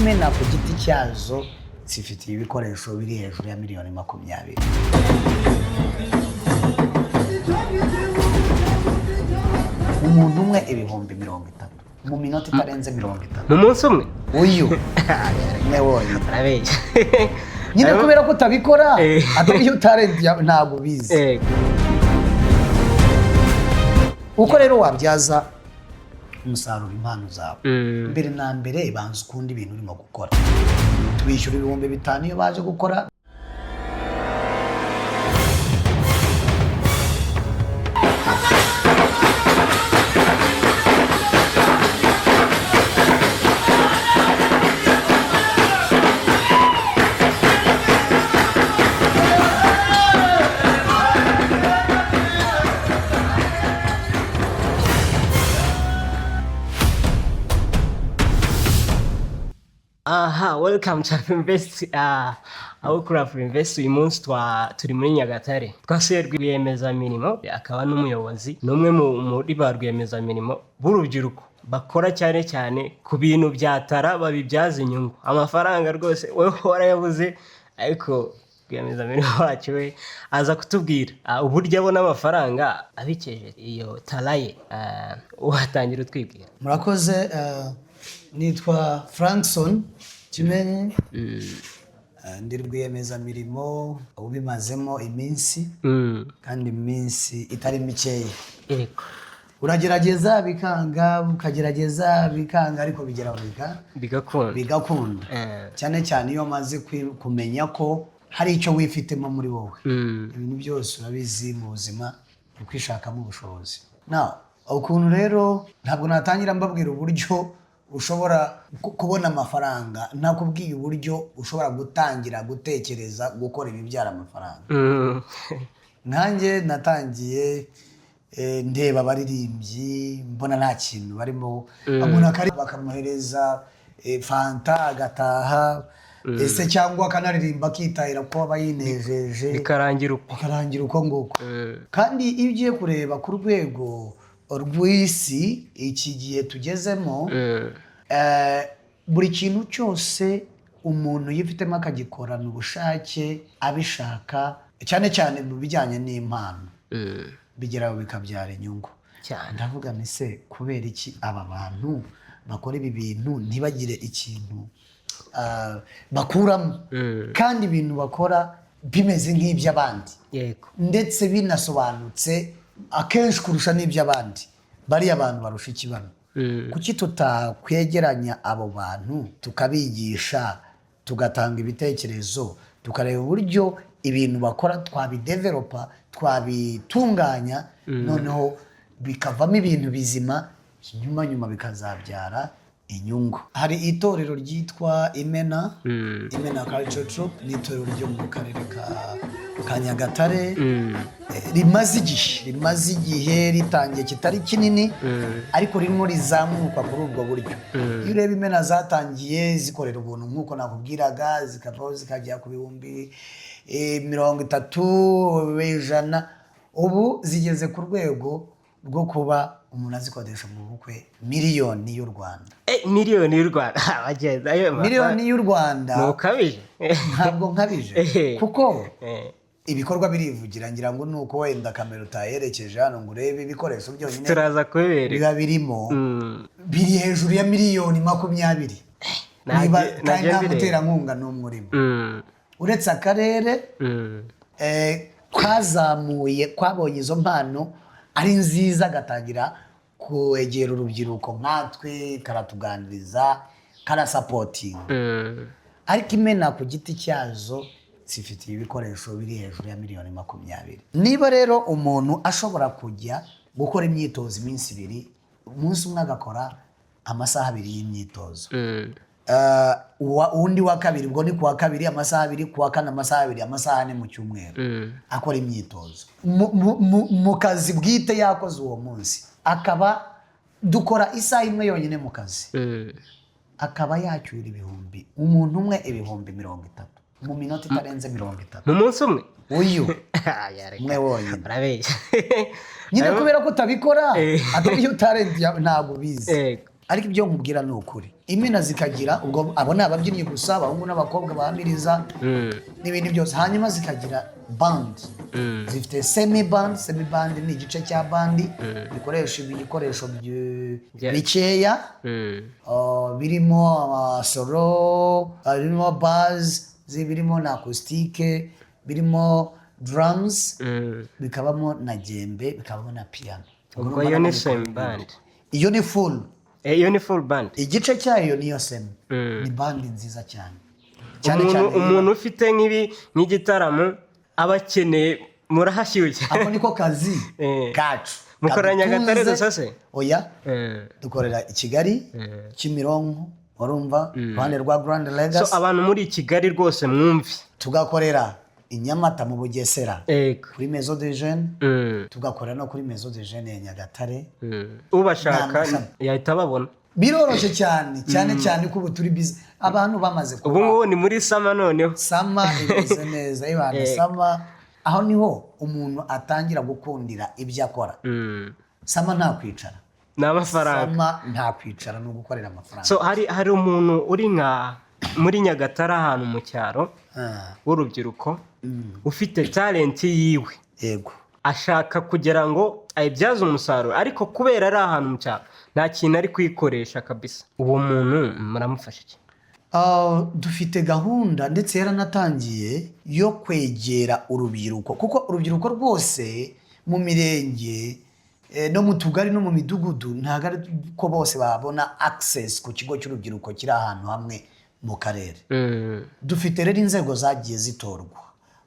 imena ku giti cyazo zifitiye ibikoresho biri hejuru ya miliyoni 20. Umuntu umwe ibihumbi 30 mu minota itarenze 30 mu munsi umwe. uyu ne woye Arabeshya. nyine kubera ko utabikora atari utarenze ntabwo bizi. Uko rero wabyaza umusaruro impano zawe, mbere na mbere banza ukundi ibintu urimo gukora. Tubishyura 5,000 iyo baje gukora. Aha, welcome to Invest. Aho kuri Invest uyu munsi turi muri Nyagatare. Twasuye rwiyemezamirimo akaba n'umuyobozi n'umwe muri ba rwiyemezamirimo b'urubyiruko bakora cyane cyane ku bintu byatara babibyaza inyungu. Amafaranga rwose wowe warayabuze, ariko rwiyemezamirimo wacu we aza kutubwira uburyo abona amafaranga abikeje iyo taraye. Uhatangira utwibwira. Murakoze. Nitwa Frankson Kimenyi. Ndi rwiyemezamirimo ubimazemo iminsi, kandi iminsi itari mikeya. Uragerageza bikanga, ukagerageza bikanga, ariko bigeraho bigakunda. Cyane cyane iyo maze kumenya ko hari icyo wifitemo muri wowe. Ibintu byose urabizi mu buzima ukwishakamo ubushobozi. Ukuntu rero ntabwo natangira mbabwira uburyo ushobora kubona amafaranga, nakubwiye uburyo ushobora gutangira gutekereza gukora ibibyara amafaranga. Nanjye natangiye ndeba abaririmbyi, mbona nta kintu barimo, abona bakamuhereza fanta agataha, ese cyangwa akanaririmba akitahira ko aba yinejeje, bikarangira uko nguko. Kandi iyo ugiye kureba ku rwego rw'isi iki gihe tugezemo, buri kintu cyose umuntu yifitemo akagikorana ubushake, abishaka, cyane cyane mu bijyanye n'impano, bigeraho bikabyara inyungu. Ndavuga nti se kubera iki aba bantu bakora ibi bintu ntibagire ikintu bakuramo, kandi ibintu bakora bimeze nk'iby'abandi, ndetse binasobanutse akenshi kurusha n'iby'abandi. Bariya abantu barusha ikibano. Kuki tutakwegeranya abo bantu tukabigisha, tugatanga ibitekerezo, tukareba uburyo ibintu bakora twabidevelopa, twabitunganya, noneho bikavamo ibintu bizima, nyuma bikazabyara inyungu. Hari itorero ryitwa Imena Culture Troupe, ni itorero ryo mu karere ka Nyagatare, rimaze igihe ritangiye kitari kinini, ariko ririmo rizamuka kuri ubwo buryo. Iyo ureba Imena zatangiye zikorera ubuntu nk'uko nakubwiraga, zikavaho zikajya ku 30,100, ubu zigeze ku rwego rwo kuba umuntu azikodesha mu bukwe miliyoni y'u Rwanda. Miliyoni y'u Rwanda. Miliyoni y'u Rwanda. Ntukabije. Ntabwo nkabije. Kuko ibikorwa birivugira, ngira ngo nuko wenda kamera utayerekeje hano ngo urebe ibikoresho byonyine turaza kubereka biba birimo, biri hejuru ya miliyoni 20. Kandi nta muterankunga n'umwe urimo, uretse akarere kwabonye izo mpano ari nziza, gatangira kwegera urubyiruko nkatwe, karatuganiriza, karasapotinga. Ariko Imena ku giti cyazo zifitiye ibikoresho biri hejuru ya miliyoni 20. Niba rero umuntu ashobora kujya gukora imyitozo iminsi 2, umunsi umwe agakora amasaha 2 y'imyitozo, undi wa kabiri, ubwo ni kuwa kabiri amasaha 2, kuwa kane amasaha 2, amasaha 4 mu cyumweru akora imyitozo. Mu kazi bwite yakoze uwo munsi, akaba dukora isaha imwe yonyine mu kazi, akaba yacyura umuntu umwe ibihumbi 30 mu minota itarenze 30 mu munsi umwe. uyu mwe wonyine. Arabeshya. Nyine kubera ko utabikora atari utarenze ntabwo bizi. ariko ibyo nkubwira ni ukuri imena zikagira ubwo abo ni ababyinnyi gusa abahungu n'abakobwa bahamiriza n'ibindi byose hanyuma zikagira band zifite semi band ni igice cya bandi bikoresha ibikoresho bikeya birimo solo birimo bass birimo na acoustique birimo drums bikabamo na jembe bikabamo na piano ubwo iyo ni semi band iyo ni full band igice cyayo niyo semi ni band nziza cyane umuntu ufite nk'igitaramo abakeneye murahashyushye ako niko kazi kacu mukorera Nyagatare gusa se oya dukorera i Kigali Kimironko urumva ruhande rwa Grand Legacy so abantu muri Kigali rwose mwumvi tugakorera i Nyamata mu Bugesera kuri Maison de Jeunes tugakorera no kuri Maison de Jeunes ya Nyagatare ubashaka yahita babona biroroshye cyane ko turi busy abantu bamaze kuba ubu ngubu ni muri sama noneho sama imeze neza ibana sama aho niho umuntu atangira gukundira ibyo akora sama nta kwicara n'amafaranga sama nta kwicara no gukorera amafaranga so hari umuntu uri nka muri Nyagatare ahantu mu cyaro w'urubyiruko ufite talent yiwe yego ashaka kugira ngo ayibyaze umusaruro ariko kubera ari ahantu mu cyaro nta kintu ari kwikoresha kabisa uwo muntu muramufasha iki dufite gahunda ndetse yaranatangiye yo kwegera urubyiruko kuko urubyiruko rwose mu mirenge no mu tugari no mu midugudu ntabwo ari ko bose babona access ku kigo cy'urubyiruko kiri ahantu hamwe mu karere dufite rero inzego zagiye zitorwa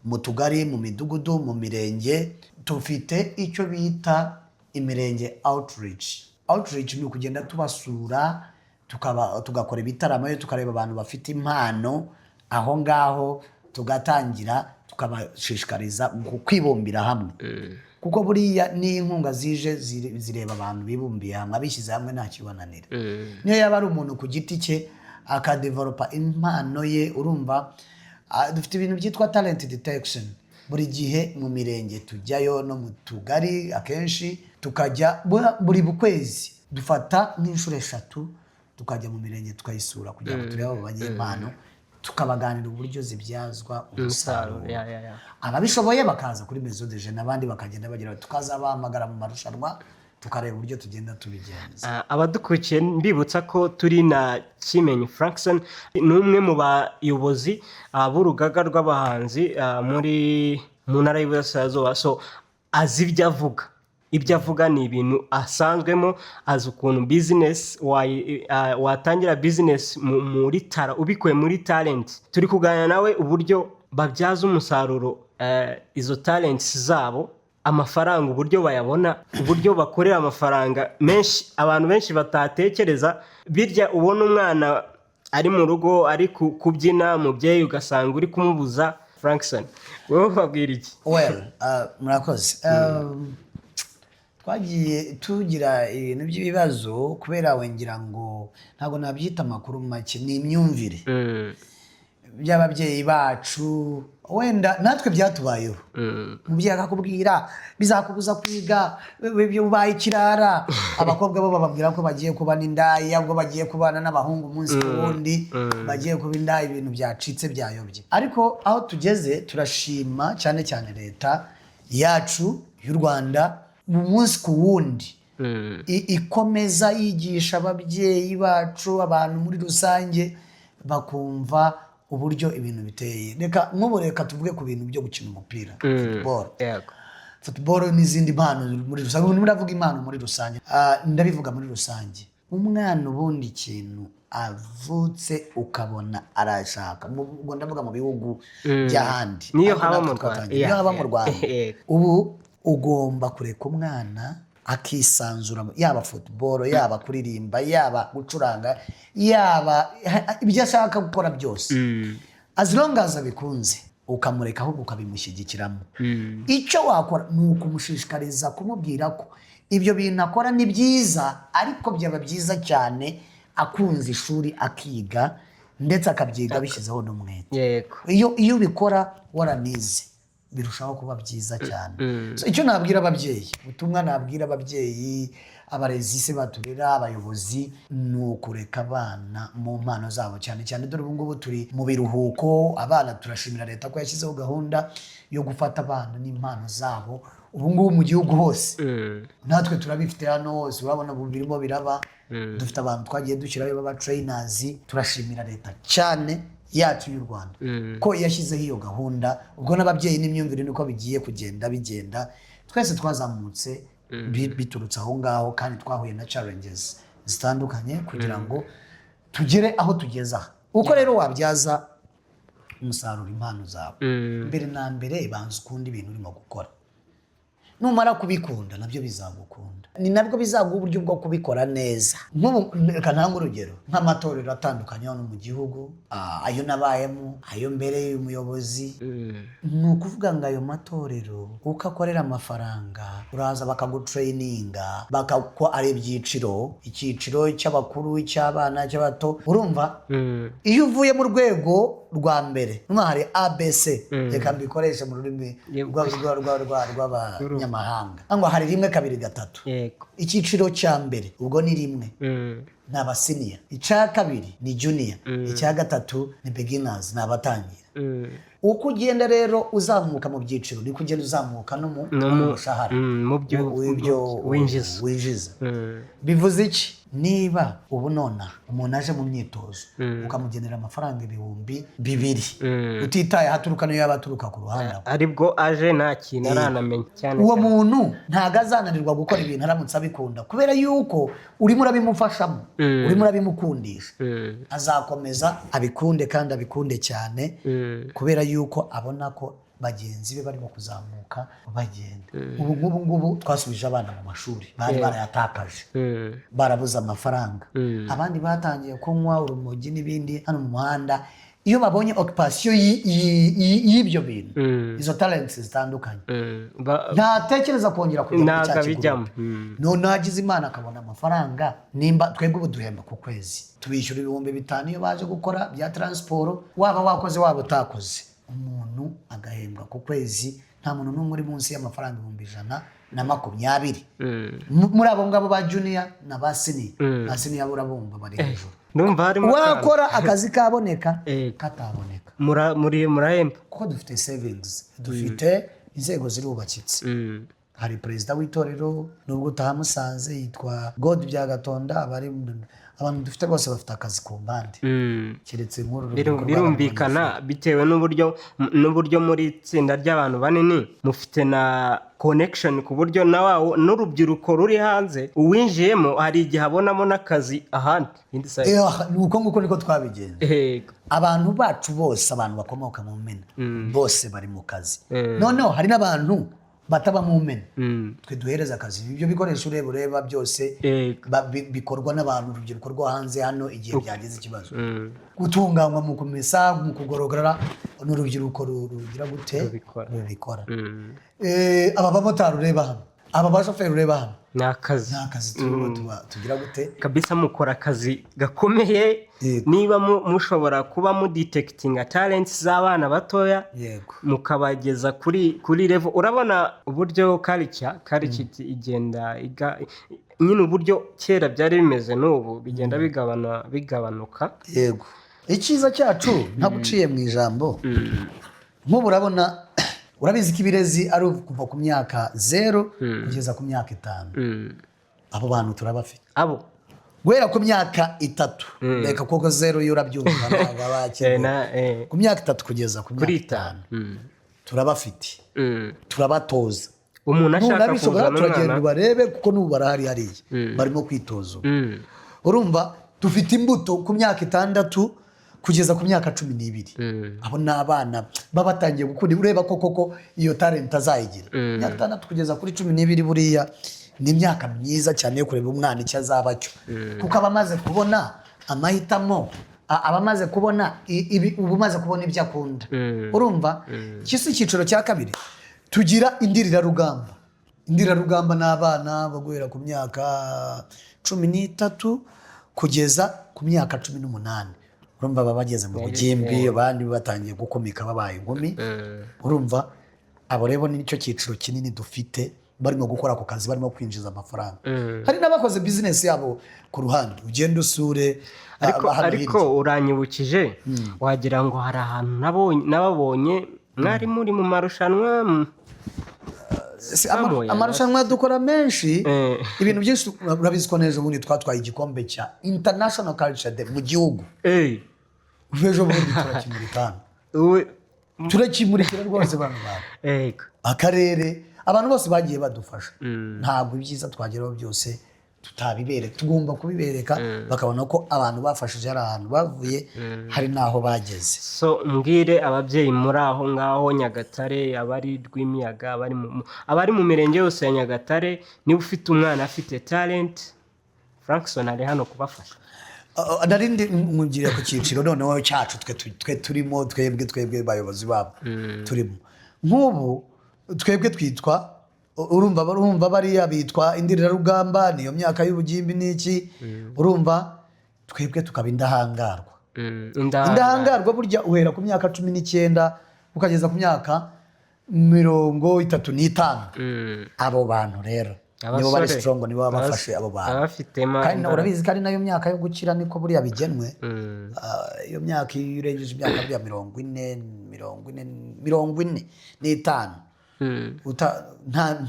mu tugari mu midugudu mu mirenge dufite icyo bita imirenge outreach ni ukugenda tubasura tugakora ibitaramo tukareba abantu bafite impano aho ngaho tugatangira tukabashishikariza kwibumbira hamwe kuko buriya n'inkunga zije zireba abantu bibumbiye hamwe abishyize hamwe nta kibananira niyo yaba ari umuntu ku giti cye akadevelopa impano ye urumva dufite ibintu byitwa talent detection buri gihe mu mirenge tujyayo no mu tugari akenshi tukajya buri kwezi dufata nk'inshuro 3 tukajya mu mirenge tukayisura kugira ngo turebe abo banyempano tukabaganira uburyo zibyazwa umusaruro ababishoboye bakaza kuri Maison de Jeunes abandi bakagenda bagira tukazabahamagara mu marushanwa tukareba uburyo tugenda tubigenza abadukurikiye mbibutsa ko turi na Kimenyi Frankson n'umwe mu bayobozi b'urugaga rw'abahanzi mu ntara y'Iburasirazuba so azi ibyo avuga ni ibintu asanzwemo azi ukuntu business watangira business muri ubikuye muri talent turi kuganira nawe uburyo babyaza umusaruro izo talents zabo amafaranga uburyo bayabona uburyo bakorera amafaranga menshi abantu benshi batatekereza birya ubona umwana ari mu rugo ari kubyina mubyeyi ugasanga uri kumubuza Frankson wowe babwira iki murakoze twagiye tugira ibintu by'ibibazo kubera wengira ngo ntabwo nabyita amakuru make ni imyumvire by'ababyeyi bacu wenda natwe byatubayeho umubyeyi akakubwira bizakubuza kwiga ubaye ikirara abakobwa bo bababwira ko bagiye kubana indaya ubwo bagiye kubana n'abahungu umunsi ku wundi bagiye kuba indaya ibintu byacitse byayobye ariko aho tugeze turashima cyane cyane leta yacu y'u Rwanda umunsi ku wundi ikomeza yigisha ababyeyi bacu abantu muri rusange bakumva uburyo ibintu biteye reka tuvuge ku bintu byo gukina umupira football n'izindi mpano muri rusange muravuga impano muri rusange ndabivuga muri rusange umwana ubundi ikintu avutse ukabona arashaka ubwo ndavuga mu bihugu by'ahandi niyo haba mu Rwanda ubu ugomba kureka umwana akisanzura yaba football yaba kuririmba yaba gucuranga yaba ibyo ashaka gukora byose as long as abikunze ukamureka ahubwo ukabimushyigikiramo icyo wakora ni ukumushishikariza kumubwira ko ibyo bintu akora ni byiza ariko byaba byiza cyane akunze ishuri akiga ndetse akabyiga bishyizeho n'umwete iyo ubikora waranize birushaho kuba byiza cyane icyo nabwira ababyeyi ubutumwa nabwira ababyeyi abarezi se baturera, abayobozi, ni ukureka abana mu mpano zabo cyane cyane. Dore ubu ngubu turi mu biruhuko, abana turashimira leta ko yashyizeho gahunda yo gufata abana n'impano zabo ubu ngubu mu gihugu hose. Natwe turabifite hano hose, urabona ubu birimo biraba. Dufite abantu twagiye dushyiraho baba trainers. Turashimira leta cyane yacu y'u Rwanda ko yashyizeho iyo gahunda. Ubwo n'ababyeyi n'imyumvire niko bigiye bigenda twese twazamutse biturutse aho ngaho, kandi twahuye na challenges zitandukanye kugira ngo tugere aho tugeza. Uko rero wabyaza umusaruro impano zawe, mbere na mbere banza ukunda ibintu urimo gukora. Numara kubikunda nabyo bizagukunda, ni nabwo bizaguha uburyo bwo kubikora neza. Reka ntange urugero nk'amatorero atandukanye hano mu gihugu, ayo nabayemo, ayo mbere y'umuyobozi. Ni ukuvuga ngo ayo matorero uko akorera amafaranga, uraza bakagutraininga, ko ari ibyiciro, icyiciro cy'abakuru, cy'abana, cy'abato. Urumva iyo uvuye mu rwego rwa mbere, hari ABC, reka mbikoreshe mu rurimi rw'abanyamahanga, ngo hari 1 2 3. Icyiciro cya mbere ubwo ni 1, ni abasiniya. Icya kabiri ni junior. Icya gatatu ni beginners, ni abatangira. Uko ugenda rero uzamuka mu byiciro, ni kugenda uzamuka no mu mushahara mu byo winjiza. Bivuze iki? Niba ubu nona umuntu aje mu myitozo ukamugenera amafaranga 2,000 utitaye haturuka niyo yabaturuka ku ruhande, aribwo aje nta kintu aranamenya cyane. Uwo muntu ntago azananirwa gukora ibintu aramutse abikunda, kubera yuko urimo urabimufashamo, urimo urabimukundisha. Azakomeza abikunde kandi abikunde cyane, kubera yuko abona ko bagenzi be barimo kuzamuka bagenda. Ubu ngubu twasubije abana mu mashuri, bari barayatakaje, barabuze amafaranga. Abandi batangiye kunywa urumogi n'ibindi hano mu muhanda. Iyo babonye occupation y'ibyo bintu, izo talents zitandukanye, ntatekereza kongera kujya mu cyakiguru. None agize Imana akabona amafaranga. Nimba twebwe ubu duhemba ku kwezi, tubishyura 5,000 iyo baje gukora bya transport, waba wakoze waba utakoze. Umuntu agahembwa ku kwezi, nta muntu n'umwe uri munsi y'amafaranga 120. Muri abo ngabo ba junior na ba senior, ba senior burabumva bari hejuru. Wakora akazi kaboneka kataboneka, murahemba kuko dufite savings, dufite inzego zirubakitse. Hari perezida w'itorero nubwo utahamusanze, yitwa God Byagatonda. Abantu dufite bose bafite akazi ku mbande, keretse nkuru. Birumvikana bitewe n'uburyo muri itsinda ry'abantu banini mufite na connection, ku buryo nawe n'urubyiruko ruri hanze uwinjiyemo hari igihe abonamo n'akazi ahandi. Nuko nguko niko twabigenza. Abantu bacu bose, abantu bakomoka mu Mena bose bari mu kazi. Noneho hari n'abantu bataba mu Mena, twe duhereza akazi. Ibyo bikoresho ureba byose bikorwa n'abantu, urubyiruko rwo hanze hano igihe byagize ikibazo. Gutunganywa mu kumesa, mu kugorogora, n'urubyiruko rugira gute rubikora. Aba bamotari ureba hano, aba bashoferi ureba hano, ni akazi tugira gute kabisa. Mukora akazi gakomeye. Niba mushobora kuba mudetectinga talents z'abana batoya, mukabageza kuri level. Urabona uburyo culture igenda nyine, uburyo kera byari bimeze n'ubu bigenda bigabanuka. Yego, icyiza cyacu ntaguciye mu ijambo. Nk'ubu urabizi ko ibirezi ari kuva ku myaka 0 kugeza ku myaka 5. Abo bantu turabafite, abo guhera ku myaka 3. Reka kuko 0 yo urabyumva ku myaka 3 kugeza ku myaka 5 turabafite, turabatoza. Umuntu ashaka kuzana turagenda barebe, kuko n'ubu barahari hariya barimo kwitoza. Urumva dufite imbuto ku myaka 6 kugeza ku myaka 12. Abo ni abana baba batangiye gukunda. Ureba koko iyo talent azayigira. Myaka 6 kugeza kuri 12 buriya ni imyaka myiza cyane yo kureba umwana icyo azaba cyo, kuko abamaze kubona amahitamo, abamaze kubona ubumaze kubona ibyo akunda. Urumva kisi icyiciro cya kabiri tugira indirira-rugamba. Indirira-rugamba n'abana baguhera ku myaka 13 kugeza ku myaka 18. Urumva baba bageze mu bugimbi, abandi batangiye gukomeka babaye inkumi. Urumva abo rero nicyo cyiciro kinini dufite barimo gukora ako kazi, barimo kwinjiza amafaranga. Hari n'abakoze business yabo ku ruhande, ugenda usure. Ariko uranyibukije wagira ngo hari ahantu nababonye mwari muri mu marushanwa. Amarushanwa dukora menshi, ibintu byinshi urabizi ko neza ubundi twatwaye igikombe cya International Culture Day mu gihugu. Ejo bundi turakimurikana. Turakimurikira rwose bantu bawe. Akarere abantu bose bagiye badufasha. Ntabwo ibyiza twageraho byose tutabibereka, tugomba kubibereka bakabona ko abantu bafashije ari ahantu bavuye, hari naho bageze. So mbwire ababyeyi muri aho ngaho Nyagatare, abari Rwimiyaga, abari mu mirenge yose ya Nyagatare, niba ufite umwana afite talent, Frankson ari hano kubafasha. Narindi mungiriye ku cyiciro noneho cyacu twe turimo, twebwe bayobozi babo turimo. Nk'ubu twebwe twitwa urumva bariya bitwa indirira rugamba, niyo myaka y'ubugimbi n'iki, urumva twebwe tukaba indahangarwa. Indahangarwa burya uhera ku myaka 19 ukageza ku myaka 35. Abo bantu rero nibo bari strong, nibo bafashe abo bantu. Kandi urabizi kandi nayo myaka yo gukira niko buriya bigenwe. Iyo myaka irengeje imyaka buriya 45 nta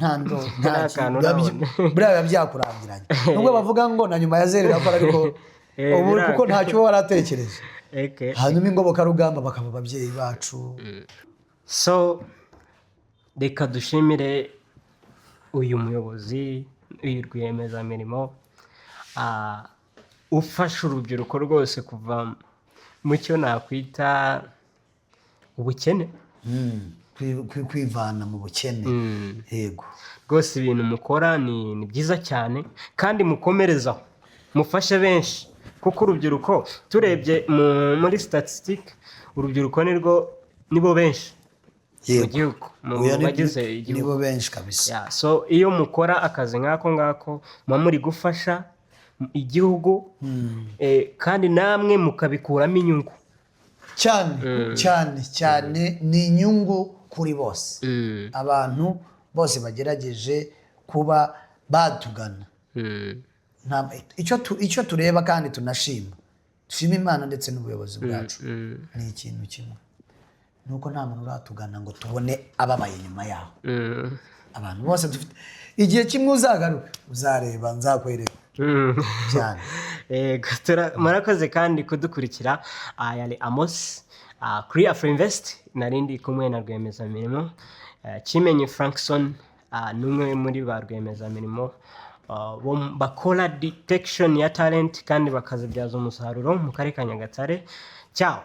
buriya byakurangiranye. Nubwo bavuga ngo na nyuma ya zerera ko ariko ubu kuko ntacyo waratekereje. Hanyuma ingoboka rugamba bakaba ababyeyi bacu. So reka dushimire uyu muyobozi, uyu rwiyemezamirimo ufasha urubyiruko rwose kuva mu cyo nakwita ubukene, kwivana mu bukene. Yego rwose ibintu mukora ni byiza cyane, kandi mukomerezaho mufashe benshi, kuko urubyiruko turebye muri statistique urubyiruko nibo benshi mu gihugu, mu bagize igihugu nibo benshi kabisa. So iyo mukora akazi nk'ako ngako muba muri gufasha igihugu, kandi namwe mukabikuramo inyungu cyane. Ni inyungu kuri bose. Abantu bose bagerageje kuba batugana. Icyo tureba kandi tunashima, dushima Imana ndetse n'ubuyobozi bwacu, ni ikintu kimwe, nuko nta muntu uratugana ngo tubone ababaye nyuma yaho. Abantu bose dufite igihe kimwe uzagaruka uzareba, nzakwereka cyane. Murakoze kandi kudukurikira. Yari Amos kuri Afrinvest, narindi kumwe na rwiyemezamirimo Kimenyi Frankson, n'umwe muri ba rwiyemezamirimo bakora detection ya talent kandi bakazibyaza umusaruro mu karere ka Nyagatare. Ciao.